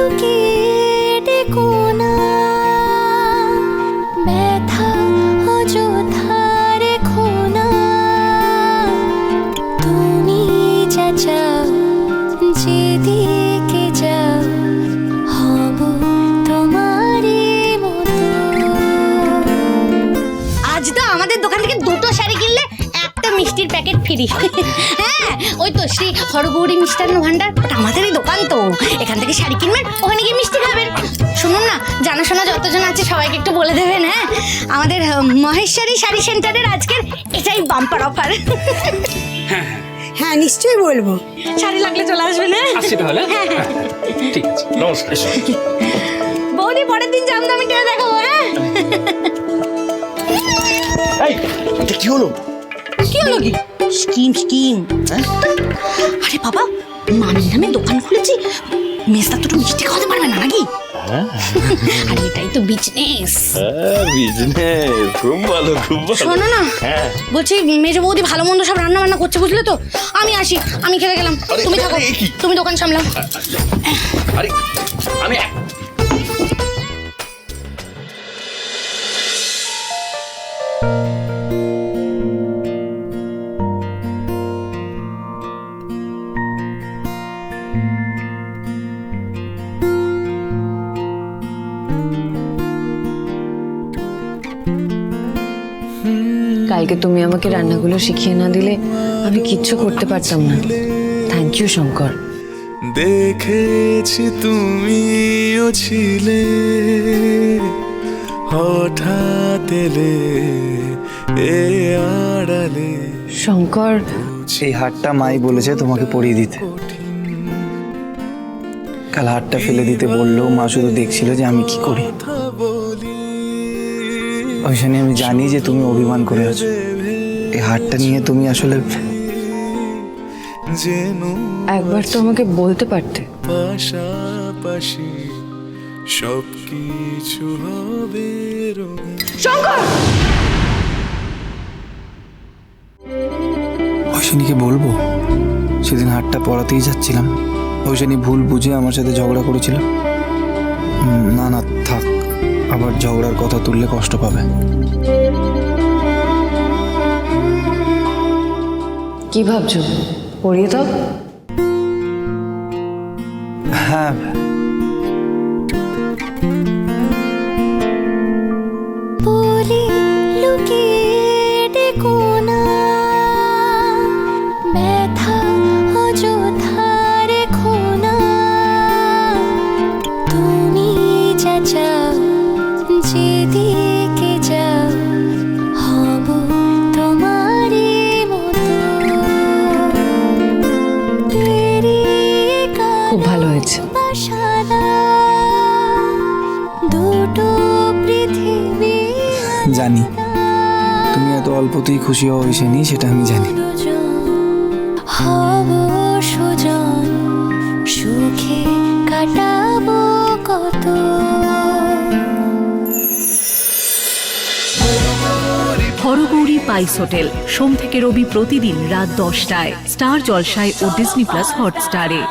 লুকিয়ে ডেকো না, ব্যথা অযথা রেখো না, তুমি যা চাও যেদিকে যাও হব তোমারই মতো। আজ তো আমাদের দোকান থেকে দুটো শাড়ি কিনলে একটা মিষ্টির প্যাকেট ফ্রি। হ্যাঁ, ওই তো শ্রী হরগৌরী মিষ্টান্ন ভান্ডার, ওটা আমাদেরই দোকান তো। এখান থেকে শাড়ি কিনবেন, ওখানে গিয়ে মিষ্টি খাবেন। শুনুন না, জানাশোনা যতজন আছে সবাইকে একটু বলে দেবেন। হ্যাঁ, আমাদের মহেশ্বরী শাড়ি সেন্টারের আজকের এটাই বাম্পার অফার। হ্যাঁ নিশ্চয়ই বলবো। শাড়ি লাগলে চলে আসবেন। আসছি তাহলে। ঠিক আছে, নমস্কার। বৌদি পরের দিন জামদামিটা দেখাবো। হ্যাঁ, এই, এটা কি হলো? কি হলো কি? Scheme scheme. আরে বাবা, মামির নামে দোকান খুলেছি, মেজদা দুটো মিষ্টি খাওয়াতে পারবে না নাকি? আরে এটাই তো বিজনেস। বিজনেস খুব ভালো, খুব ভালো। শোনো না, বলছি মেজ বৌদি ভালো মন্দ সব রান্না বান্না করছে, বুঝলে তো। আমি আসি, আমি খেতে গেলাম, তুমি থাকো, তুমি দোকান সামলাও। আরে আমি কালকে তুমি আমাকে রান্নাগুলো শিখিয়ে না দিলে আমি কিচ্ছু করতে পারতাম না। Thank you Shankar. দেখেছি তুমিও ছিলে হঠাৎ এলে এ আড়ালে। শঙ্কর, এই হারটা মাই বলেছে তোমাকে পরিয়ে দিতে। কাল হারটা ফেলে দিতে বললেও মা শুধু দেখছিল যে আমি কি করি। ওইখানে আমি জানি যে তুমি অভিমান করে আছো। এই হারটা নিয়ে তুমি আসলে একবার তো আমাকে বলতে পারতে। পাশাপাশি সব কিছু হবে শঙ্কর, ঐশানীকে বলবো সেদিন হারটা পরাতেই যাচ্ছিলাম, ঐশানী ভুল বুঝে আমার সাথে ঝগড়া করেছিল। না না থাক, আবার ঝগড়ার কথা তুললে কষ্ট পাবে। কি ভাবছো? পড়িয়ে দাও। হ্যাঁ, বলি লুকিয়ে ডেকো না, ব্যথা অযথা রেখো না, তুমি যা চাও যেদিকে যাও হব তোমারই মতো। খুব ভালো হয়েছে। দুটো পৃথিবী জানি তুমি এত অল্পতেই খুশি হও ঐশানী, সেটা আমি জানি। হব সুজন, সুখে কাটাবো কত। হরগৌরী পাইস হোটেল, সোম থেকে রবি প্রতিদিন রাত 10টায় স্টার জলসায় ও ডিজনি প্লাস হটস্টারে।